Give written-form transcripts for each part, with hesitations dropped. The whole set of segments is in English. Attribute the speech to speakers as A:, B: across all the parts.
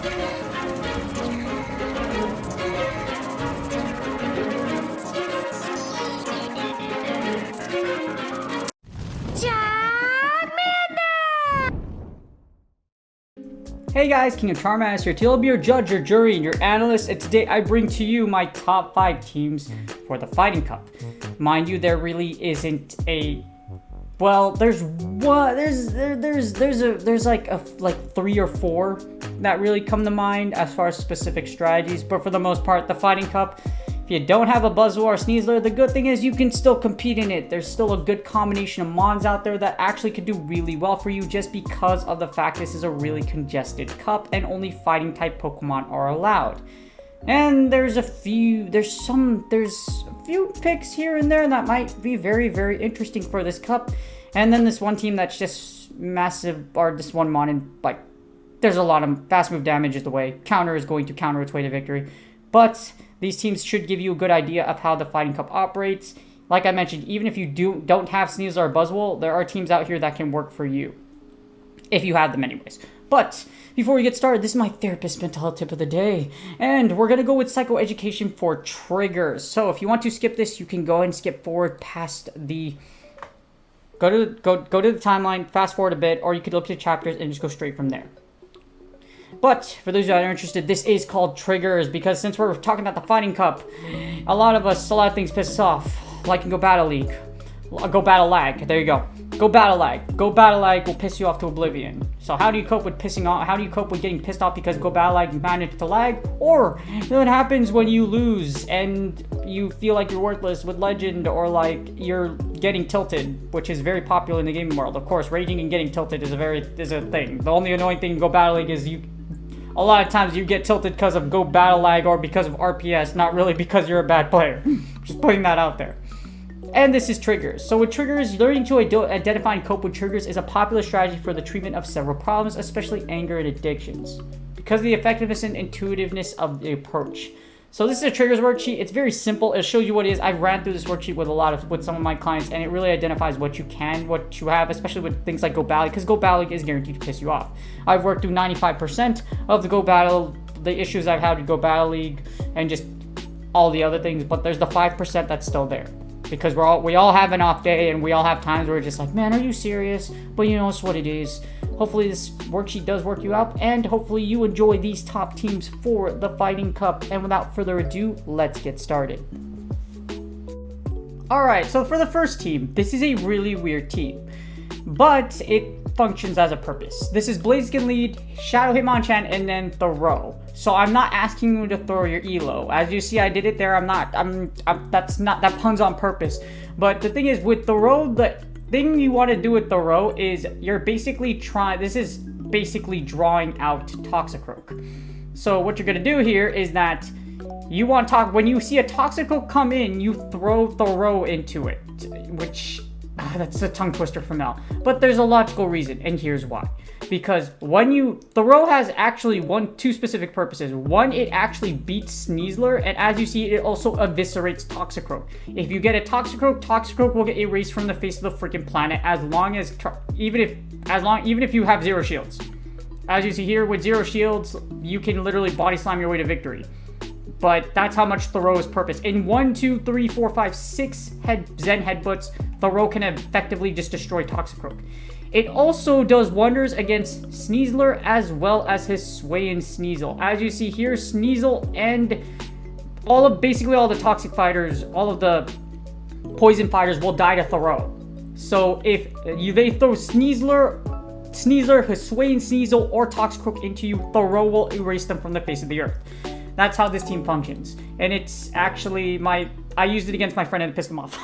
A: Hey guys, King of Charmass here. Today I'll be your judge, your jury, and your analyst, and today I bring to you my top 5 teams for the Fighting Cup. Mind you, there really isn't a... Well, there's like 3 or 4 that really come to mind as far as specific strategies, but for the most part, the Fighting Cup, if you don't have a Buzzwole or Sneasler, the good thing is you can still compete in it. There's still a good combination of mons out there that actually could do really well for you just because of the fact this is a really congested cup and only fighting type Pokemon are allowed. And there's a few picks here and there that might be very, very interesting for this cup. And then this one team that's just massive, or this one mon, and like, there's a lot of fast move damage is the way. Counter is going to counter its way to victory. But these teams should give you a good idea of how the Fighting Cup operates. Like I mentioned, even if you don't have Sneasler or Buzzwole, there are teams out here that can work for you. If you have them anyways. But before we get started, this is my therapist mental health tip of the day. And we're going to go with psychoeducation for triggers. So if you want to skip this, you can go ahead and skip forward past the... Go to the timeline, fast forward a bit, or you could look at chapters and just go straight from there. But for those that are interested, this is called triggers because since we're talking about the Fighting Cup, a lot of things piss us off. Like Go Battle League. Go Battle Lag. There you go. Go Battle Lag. Go Battle Lag will piss you off to oblivion. So how do you cope with pissing off? How do you cope with getting pissed off because Go Battle Lag managed to lag? Or what happens when you lose and you feel like you're worthless with Legend, or like you're getting tilted, which is very popular in the gaming world. Of course, raging and getting tilted is a thing. The only annoying thing in Go Battle League is a lot of times you get tilted because of Go Battle Lag or because of RPS, not really because you're a bad player. Just putting that out there. And this is triggers. So with triggers, learning to identify and cope with triggers is a popular strategy for the treatment of several problems, especially anger and addictions, because of the effectiveness and intuitiveness of the approach. So this is a triggers worksheet. It's very simple. It shows you what it is. I've ran through this worksheet with some of my clients, and it really identifies what you have, especially with things like Go Battle, because Go Battle is guaranteed to piss you off. I've worked through 95% of the issues I've had with Go Battle League, and just all the other things. But there's the 5% that's still there, because we all have an off day, and we all have times where we're just like, man, are you serious? But you know, it's what it is. Hopefully this worksheet does work you out, and hopefully you enjoy these top teams for the Fighting Cup. And without further ado, let's get started. Alright, so for the first team, this is a really weird team, but it functions as a purpose. This is Blaziken lead, Shadow Hitmonchan, and then Throw. So I'm not asking you to throw your Elo. As you see, I did it there. That pun's on purpose. But the thing is, with Throw, the thing you want to do with Throw is you're basically drawing out Toxicroak. So what you're going to do here is that when you see a Toxicroak come in, you throw Throw into it, which that's a tongue twister from Mel. But there's a logical reason, and here's why. Because Throw has actually two specific purposes. One, it actually beats Sneasler, and as you see, it also eviscerates Toxicroak. If you get a Toxicroak will get erased from the face of the freaking planet, even if you have 0 shields. As you see here, with 0 shields, you can literally body slam your way to victory. But that's how much Throw is purpose. In 1, 2, 3, 4, 5, 6 Zen Headbutts, Throw can effectively just destroy Toxicroak. It also does wonders against Sneasler as well as his Sway and Sneasel. As you see here, Sneasel and basically all the toxic fighters, all of the poison fighters will die to Throw. So if they throw Sneasler, his Sway and Sneasel, or Toxicroak into you, Throw will erase them from the face of the earth. That's how this team functions. And it's actually I used it against my friend and it pissed him off.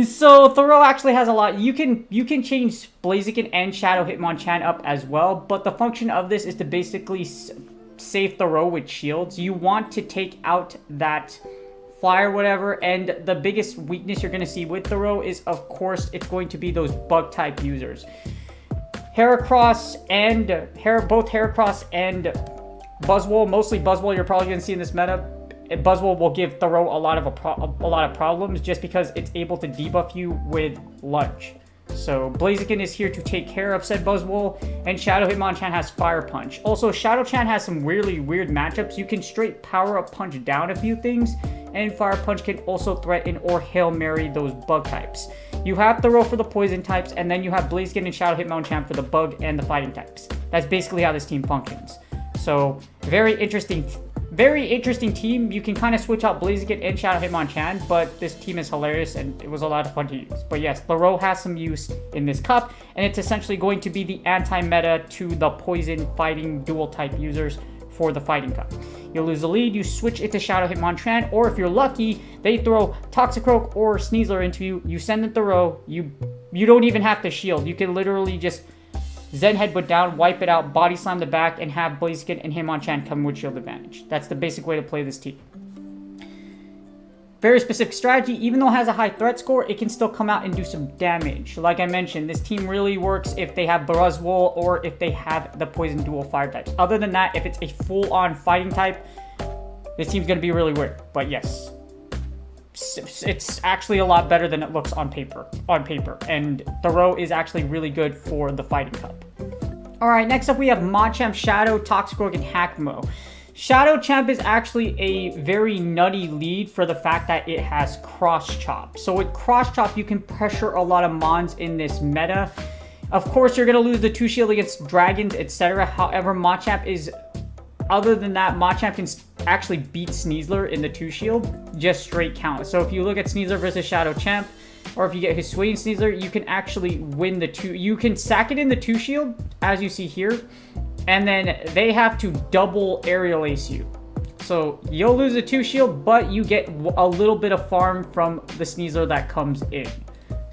A: So Throw actually has a lot. You can change Blaziken and Shadow Hitmonchan up as well, but the function of this is to basically save Throw with shields. You want to take out that fly or whatever, and the biggest weakness you're going to see with Throw is, of course, it's going to be those bug type users. Heracross and Buzzwole, mostly Buzzwole, you're probably going to see in this meta. Buzzwole will give Throw a lot of problems just because it's able to debuff you with Lunge. So Blaziken is here to take care of said Buzzwole, and Shadow Hitmonchan has Fire Punch. Also, Shadowchan has some really weird matchups. You can straight Power Up Punch down a few things, and Fire Punch can also threaten or Hail Mary those bug types. You have Thorough for the poison types, and then you have Blaziken and Shadow Hitmonchan for the bug and the fighting types. That's basically how this team functions. So, very interesting team. You can kind of switch out Blaziken and Shadow Hitmonchan, but this team is hilarious and it was a lot of fun to use. But yes, Thorough has some use in this cup, and it's essentially going to be the anti-meta to the poison fighting dual type users for the fighting cup. You lose the lead, you switch it to Shadow Hitmonchan, or if you're lucky, they throw Toxicroak or Sneasler into you. You send the Thorough, you don't even have to shield. You can literally just Zen Headbutt down, wipe it out, Body Slam the back, and have Blaziken and Hitmonchan come with shield advantage. That's the basic way to play this team. Very specific strategy. Even though it has a high threat score, it can still come out and do some damage. Like I mentioned, this team really works if they have Buzzwole or if they have the Poison Dual Fire types. Other than that, if it's a full-on fighting type, this team's going to be really weird. But yes, it's actually a lot better than it looks on paper. And Thorough is actually really good for the fighting cup. Alright, next up we have Machamp, Shadow, Toxicroak, and Hakamo. Shadowchamp is actually a very nutty lead for the fact that it has Cross Chop. So with Cross Chop, you can pressure a lot of mons in this meta. Of course, you're going to lose the 2-shield against dragons, etc. However, Machamp is... Other than that, Machamp can actually beat Sneasler in the 2-shield, just straight count. So if you look at Sneasler versus Shadowchamp, or if you get Hisuian Sneasler, you can actually win the 2. You can sack it in the 2-shield, as you see here, and then they have to double aerial ace you. So you'll lose the 2-shield, but you get a little bit of farm from the Sneasler that comes in.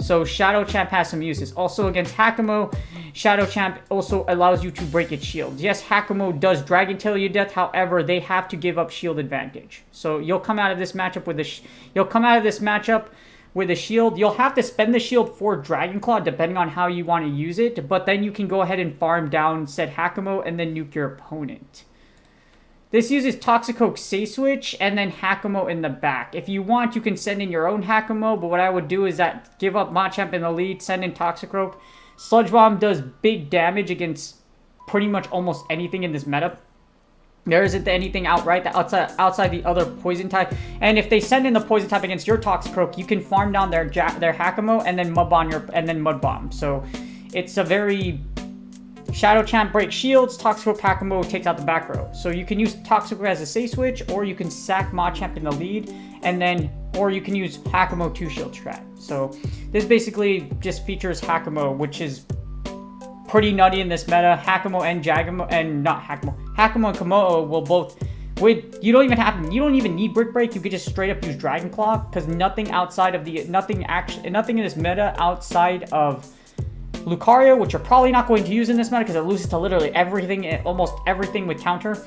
A: So Shadowchamp has some uses. Also against Hakamo, Shadowchamp also allows you to break its shield. Yes, Hakamo does Dragon Tail you to death. However, they have to give up shield advantage. So you'll come out of this matchup with a shield. You'll have to spend the shield for Dragon Claw depending on how you want to use it. But then you can go ahead and farm down said Hakamo and then nuke your opponent. This uses Toxicroak Say Switch and then Hakamo in the back. If you want, you can send in your own Hakamo, but what I would do is that give up Machamp in the lead, send in Toxicroak. Sludge Bomb does big damage against pretty much almost anything in this meta. There isn't anything outright that outside the other poison type. And if they send in the poison type against your Toxicroak, you can farm down their Hakamo and then Mud Bomb. So it's a very... Shadowchamp breaks shields, Toxicroak Hakamo takes out the back row. So you can use Toxicroak as a Say Switch, or you can sack Machamp in the lead, and then, or you can use Hakamo 2-shield strat. So this basically just features Hakamo, which is pretty nutty in this meta. Hakamo and Hakamo and Kommo-o will both, you don't even need Brick Break. You could just straight up use Dragon Claw, because nothing in this meta outside of Lucario, which you're probably not going to use in this meta because it loses to literally everything, almost everything with counter.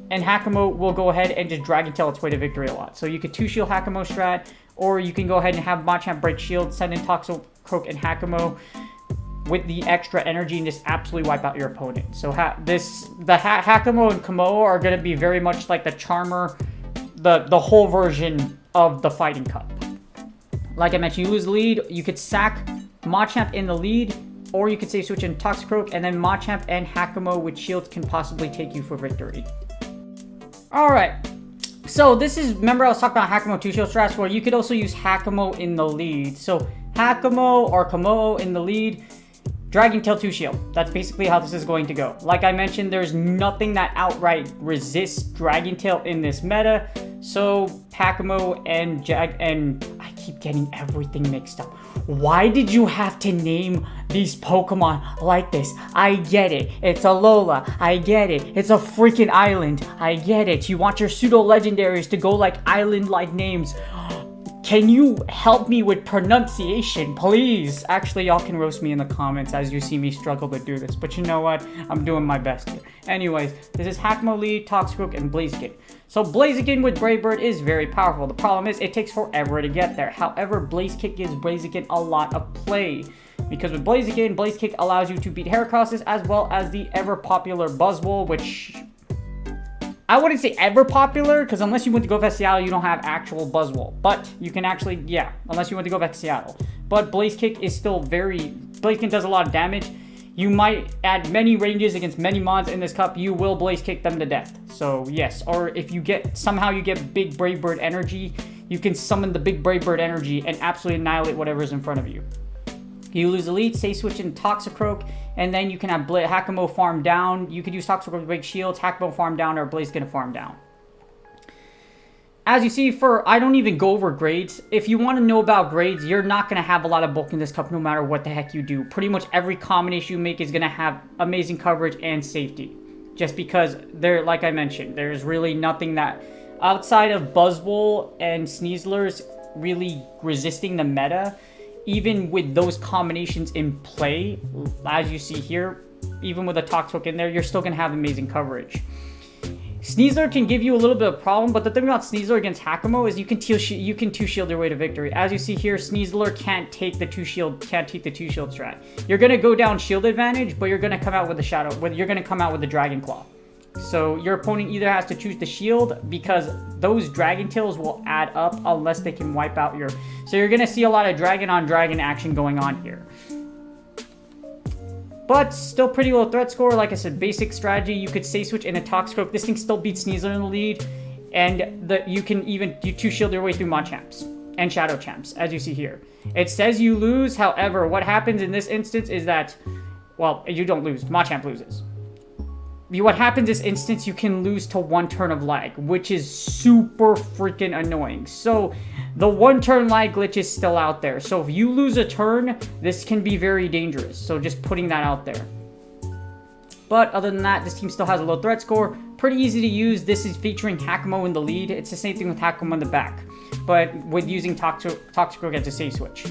A: And Hakamo will go ahead and just Dragon Tail its way to victory a lot. So you could 2-shield Hakamo strat, or you can go ahead and have Machamp break shield, send in Toxicroak and Hakamo with the extra energy and just absolutely wipe out your opponent. So Hakamo and Kommo-o are going to be very much like the Charmer, the whole version of the Fighting Cup. Like I mentioned, you lose the lead, you could sack Machamp in the lead, or you could say switch in Toxicroak, and then Machamp and Hakamo with shields can possibly take you for victory. Alright, so this is, remember I was talking about Hakamo 2-shield strats, where you could also use Hakamo in the lead. So Hakamo or Kommo-o in the lead, Dragon Tail 2-shield. That's basically how this is going to go. Like I mentioned, there's nothing that outright resists Dragon Tail in this meta. So Hakamo and I keep getting everything mixed up. Why did you have to name these Pokemon like this? I get it. It's Alola. I get it. It's a freaking island. I get it. You want your pseudo-legendaries to go like island-like names. Can you help me with pronunciation, please? Actually, y'all can roast me in the comments as you see me struggle to do this. But you know what? I'm doing my best here. Anyways, this is Hakamo lead, Toxicroak, and Blaziken. So Blaziken with Brave Bird is very powerful. The problem is it takes forever to get there. However, Blaze Kick gives Blaziken a lot of play. Because with Blaziken, Blaze Kick allows you to beat Heracrosses as well as the ever-popular Buzzwole, which... I wouldn't say ever popular, because unless you went to go back to Seattle, you don't have actual Buzzwole. But you can actually, yeah, unless you went to go back to Seattle. but Blaze Kick is still Blaze Kick does a lot of damage. You might add many ranges against many mons in this cup, you will Blaze Kick them to death. So yes, or if you somehow you get big Brave Bird energy, you can summon the big Brave Bird energy and absolutely annihilate whatever's in front of you. You lose Elite, say switch in Toxicroak, and then you can have Hakamo farm down. You could use Toxicroak to break shields, Hakamo farm down, or Blaze gonna farm down. As you see, I don't even go over grades. If you want to know about grades, you're not going to have a lot of bulk in this cup no matter what the heck you do. Pretty much every combination you make is going to have amazing coverage and safety. Just because, like I mentioned, there's really nothing that, outside of Buzzwole and Sneaslers really resisting the meta, even with those combinations in play, as you see here, even with a Toxicroak in there, you're still going to have amazing coverage. Sneasler can give you a little bit of problem, but the thing about Sneasler against Hakamo is you can two shield your way to victory. As you see here, Sneasler can't take the two shield strat. You're gonna go down shield advantage, but you're gonna come out with the Dragon Claw. So your opponent either has to choose the shield, because those Dragon Tails will add up unless they can wipe out your. So you're gonna see a lot of dragon on dragon action going on here. But still pretty low threat score. Like I said, basic strategy. You could say switch in a Toxicroak. This thing still beats Sneasler in the lead. And you can even two shield your way through Machamps and Shadow Champs, as you see here. It says you lose. However, what happens in this instance is that, well, you don't lose. Machamp loses. What happens in this instance, you can lose to 1 turn of lag, which is super freaking annoying. So the 1 turn lag glitch is still out there. So if you lose a turn, this can be very dangerous. So just putting that out there. But other than that, this team still has a low threat score. Pretty easy to use. This is featuring Hakamo in the lead. It's the same thing with Hakamo in the back, but with using Toxicroak as a safe switch.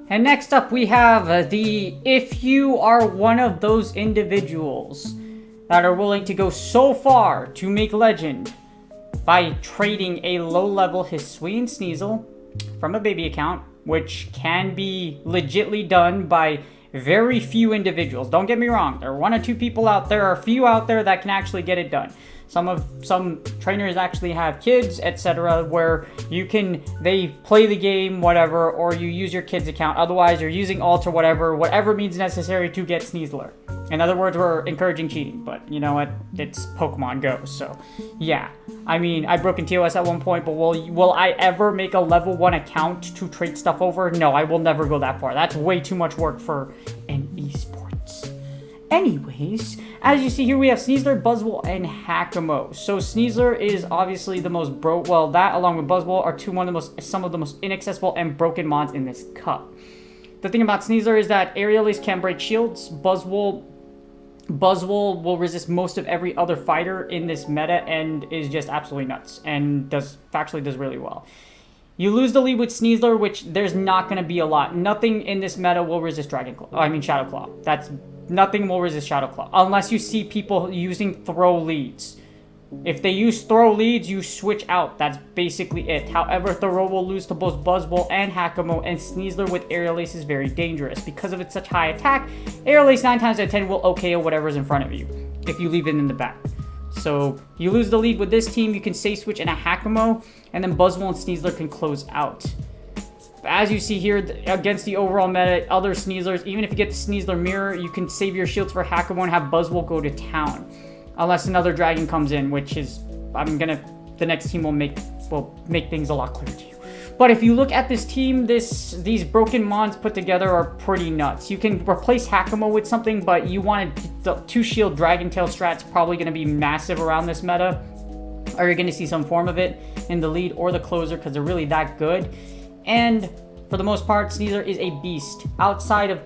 A: And next up, we have if you are one of those individuals that are willing to go so far to make legend by trading a low-level Hisuian Sneasel from a baby account, which can be legitly done by very few individuals. Don't get me wrong, there are 1 or 2 people out there, or a few out there that can actually get it done. Some trainers actually have kids, etc., where they play the game, whatever, or you use your kid's account. Otherwise, you're using alt or whatever means necessary to get Sneasler. In other words, we're encouraging cheating, but you know what? It's Pokemon Go, so yeah. I mean, I broke in TOS at one point, but will I ever make a level 1 account to trade stuff over? No, I will never go that far. That's way too much work for an esports. Anyways, as you see here, we have Sneasler, Buzzwole, and Hakamo. So Sneasler is obviously the most that along with Buzzwole are some of the most inaccessible and broken mods in this cup. The thing about Sneasler is that Aerialist can break shields. Buzzwole will resist most of every other fighter in this meta and is just absolutely nuts and factually does really well. You lose the lead with Sneasler, which there's not going to be a lot. Nothing in this meta will resist Shadow Claw. Nothing will resist Shadow Claw unless you see people using throw leads. If they use throw leads, you switch out. That's basically it. However, throw will lose to both Buzzwole and Hakamo, and Sneasler with Aerial Ace is very dangerous. Because of its such high attack, Aerial Ace 9 times out of 10 will OKO whatever's in front of you, if you leave it in the back. So, you lose the lead with this team, you can say switch in a Hakamo, and then Buzzwole and Sneasler can close out. As you see here, against the overall meta, other Sneaslers, even if you get the Sneasler Mirror, you can save your shields for Hakamo and have Buzzwole go to town. Unless another dragon comes in, which is, the next team will make things a lot clearer to you. But if you look at this team, these broken mons put together are pretty nuts. You can replace Hakamo with something, but you wanted the 2-shield Dragon Tail strat's probably going to be massive around this meta. Or you're going to see some form of it in the lead or the closer because they're really that good. And for the most part, Sneasler is a beast. Outside of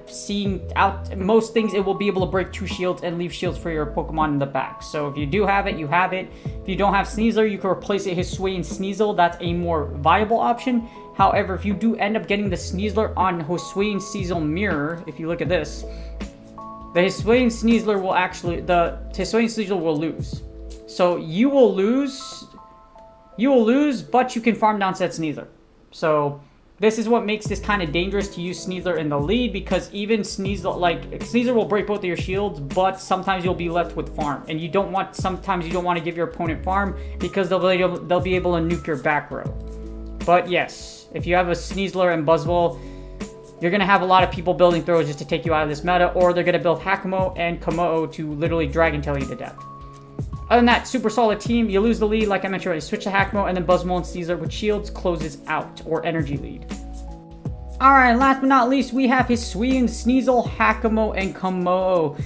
A: most things, it will be able to break 2 shields and leave shields for your Pokemon in the back. So if you do have it, you have it. If you don't have Sneasler, you can replace it with Hisuian Sneasel. That's a more viable option. However, if you do end up getting the Sneasler on Hisuian Sneasel Mirror, if you look at this, the Hisuian Sneasler will lose. So you will lose, but you can farm down said Sneasler. So this is what makes this kind of dangerous to use Sneasler in the lead, because even Sneasler will break both of your shields, but sometimes you'll be left with farm, and sometimes you don't want to give your opponent farm because they'll be able to nuke your back row. But yes, if you have a Sneasler and Buzzwole, you're going to have a lot of people building throws just to take you out of this meta, or they're going to build Hakamo and Komodo to literally Dragon Tail you to death. Other than that, super solid team. You lose the lead, like I mentioned already, switch to Hakamo, and then Buzzwole and Sneasler with shields closes out, or energy lead. Alright, last but not least, we have Buzzwole and Sneasler, Hakamo, and Komodo.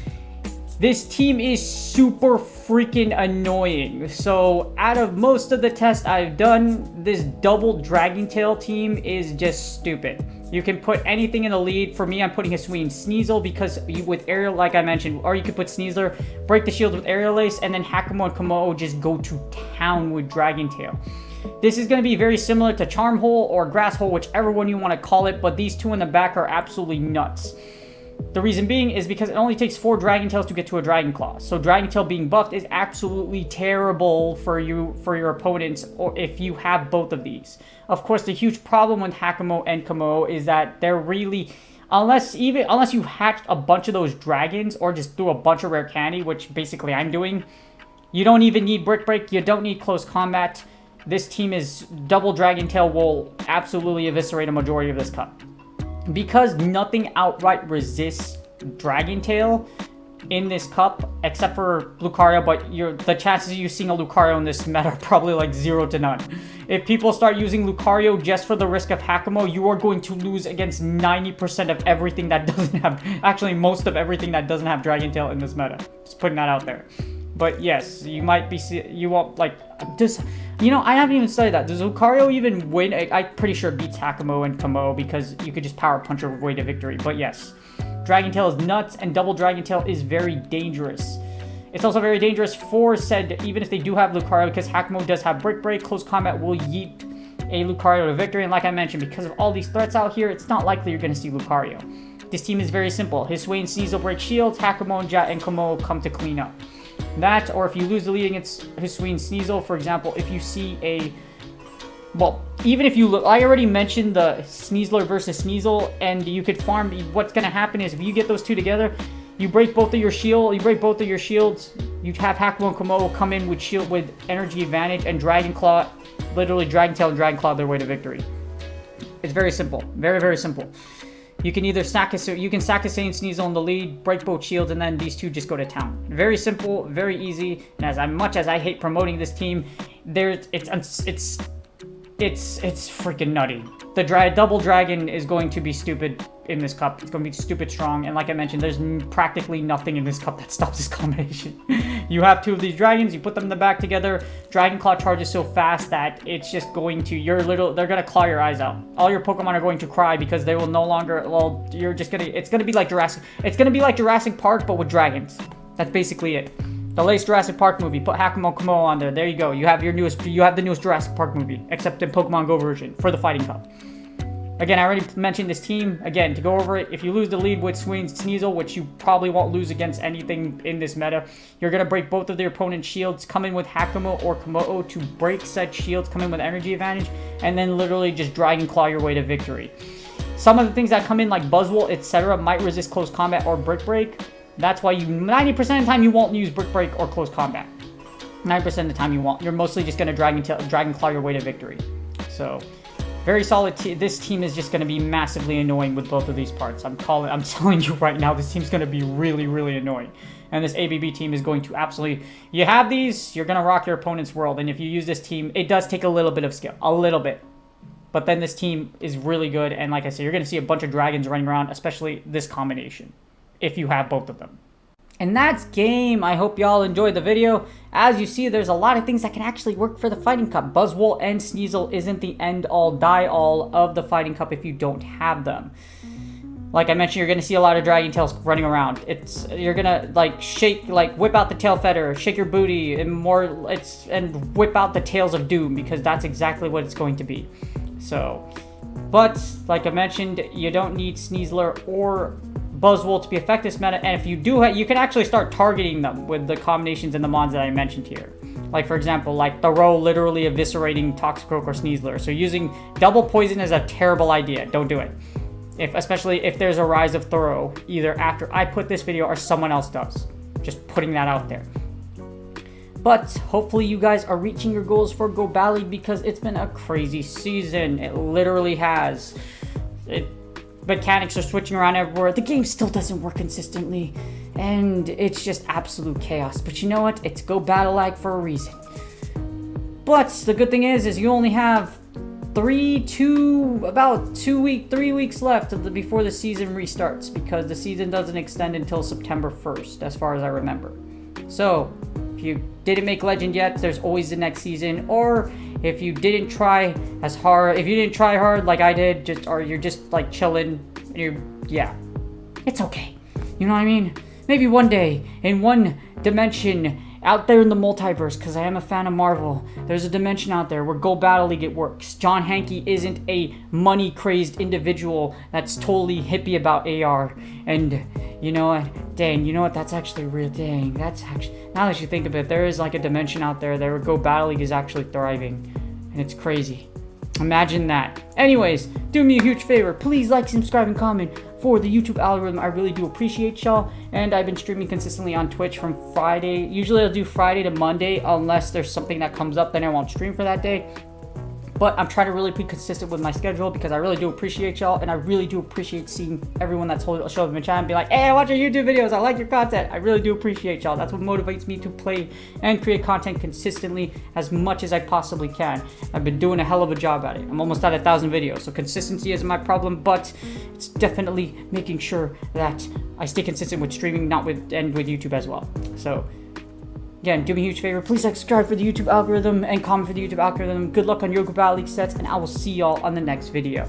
A: This team is super freaking annoying. So, out of most of the tests I've done, this double Dragon Tail team is just stupid. You can put anything in the lead. For me, I'm putting Buzzwole and Sneasler because with aerial, like I mentioned, or you could put Sneasler, break the shields with aerial ace, and then Hakamo and Komodo just go to town with Dragon Tail. This is going to be very similar to Charm Hole or Grass Hole, whichever one you want to call it, but these two in the back are absolutely nuts. The reason being is because it only takes 4 Dragon Tails to get to a Dragon Claw. So Dragon Tail being buffed is absolutely terrible for your opponents, or if you have both of these. Of course, the huge problem with Hakamo and Komodo is that they're really, unless you hatched a bunch of those dragons or just threw a bunch of rare candy, which basically I'm doing, you don't even need Brick Break, you don't need close combat. This team is double Dragon Tail will absolutely eviscerate a majority of this cup. Because nothing outright resists Dragon Tail in this cup, except for Lucario, but the chances of you seeing a Lucario in this meta are probably like 0 to none. If people start using Lucario just for the risk of Hakamo, you are going to lose against 90% of everything that doesn't have, actually most of everything that doesn't have Dragon Tail in this meta. Just putting that out there. But yes, you might be, you won't, like, this, you know, I haven't even studied that. Does Lucario even win? I'm pretty sure it beats Hakamo and Komodo because you could just power punch your way to victory. But yes, Dragon Tail is nuts, and double Dragon Tail is very dangerous. It's also very dangerous for said, even if they do have Lucario, because Hakamo does have Brick Break, close combat will yeet a Lucario to victory. And like I mentioned, because of all these threats out here, it's not likely you're going to see Lucario. This team is very simple. Buzzwole and Sneasler break shields, Hakamo and Komodo come to clean up. That, or if you lose the lead against Buzzwole and Sneasler, for example, if you see a, well, even if you look, I already mentioned the Sneasler versus Sneasler, and you could farm. What's going to happen is if you get those two together, you break both of your shields, you have Hakamo and Komodo come in with shield with energy advantage, and Dragon Claw, literally Dragon Tail and Dragon Claw their way to victory. It's very simple, very, very simple. You can either sack you can sack Buzzwole and Sneasler in the lead, break both shields, and then these two just go to town. Very simple, very easy. And as much as I hate promoting this team, it's freaking nutty. The double dragon is going to be stupid in this cup. It's going to be stupid strong. And like I mentioned, there's practically nothing in this cup that stops this combination. You have 2 of these dragons, you put them in the back together. Dragon Claw charges so fast that it's just going to, they're going to claw your eyes out. All your Pokemon are going to cry because they will no longer, well, it's going to be like Jurassic Park, but with dragons. That's basically it. The latest Jurassic Park movie, put Hakamo Komodo on there. There you go. You have the newest Jurassic Park movie, except in Pokemon Go version for the Fighting Cup. Again, I already mentioned this team. Again, to go over it, if you lose the lead with Buzzwole and Sneasler, which you probably won't lose against anything in this meta, you're going to break both of their opponent's shields, come in with Hakamo or Komodo to break said shields, come in with energy advantage, and then literally just Dragon Claw your way to victory. Some of the things that come in, like Buzzwole, etc., might resist close combat or Brick Break. That's why 90% of the time you won't use Brick Break or close combat. 90% of the time you won't. You're mostly just going to Dragon Claw your way to victory. So, very solid. This team is just going to be massively annoying with both of these parts. I'm telling you right now, this team's going to be really, really annoying. And this ABB team is going to absolutely, you have these, you're going to rock your opponent's world. And if you use this team, it does take a little bit of skill. A little bit. But then this team is really good. And like I said, you're going to see a bunch of dragons running around, especially this combination, if you have both of them. And that's game. I hope y'all enjoyed the video. As you see, there's a lot of things that can actually work for the Fighting Cup. Buzzwole and Sneasler isn't the end-all, die-all of the Fighting Cup if you don't have them. Like I mentioned, you're going to see a lot of Dragon Tails running around. You're going to whip out the Tail Feather, shake your booty, and whip out the Tails of Doom, because that's exactly what it's going to be. So, but like I mentioned, you don't need Sneasler or Buzzwole to be effective meta, and if you do, you can actually start targeting them with the combinations and the mons that I mentioned here. Like for example, like Thorough literally eviscerating Toxicroak or Sneasler. So using double poison is a terrible idea. Don't do it. Especially if there's a rise of Thorough, either after I put this video or someone else does. Just putting that out there. But hopefully you guys are reaching your goals for Go Bally, because it's been a crazy season. It literally has. mechanics are switching around everywhere. The game still doesn't work consistently, and it's just absolute chaos. But you know what? It's Go Battle Lag for a reason. But the good thing is you only have 3 weeks left before the season restarts, because the season doesn't extend until September 1st, as far as I remember. So if you didn't make Legend yet, there's always the next season. Or if you didn't try hard like I did, or you're just like chilling, it's okay. You know what I mean? Maybe one day in one dimension out there in the multiverse, because I am a fan of Marvel, there's a dimension out there where Go Battle League it works. John Hankey isn't a money-crazed individual that's totally hippie about AR. And you know what? Dang, you know what? That's actually real. Dang, that's actually... Now that you think of it, there is like a dimension out there where Go Battle League is actually thriving. And it's crazy. Imagine that. Anyways, do me a huge favor. Please like, subscribe, and comment for the YouTube algorithm. I really do appreciate y'all. And I've been streaming consistently on Twitch from Friday. Usually I'll do Friday to Monday, unless there's something that comes up, then I won't stream for that day. But I'm trying to really be consistent with my schedule, because I really do appreciate y'all, and I really do appreciate seeing everyone that's showing up in the chat and be like, hey, I watch your YouTube videos, I like your content. I really do appreciate y'all. That's what motivates me to play and create content consistently as much as I possibly can. I've been doing a hell of a job at it. I'm almost at 1,000 videos, so consistency isn't my problem, but it's definitely making sure that I stay consistent with streaming, and with YouTube as well. So again, do me a huge favor. Please like, subscribe for the YouTube algorithm, and comment for the YouTube algorithm. Good luck on your Go Battle League sets, and I will see y'all on the next video.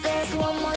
B: There's one more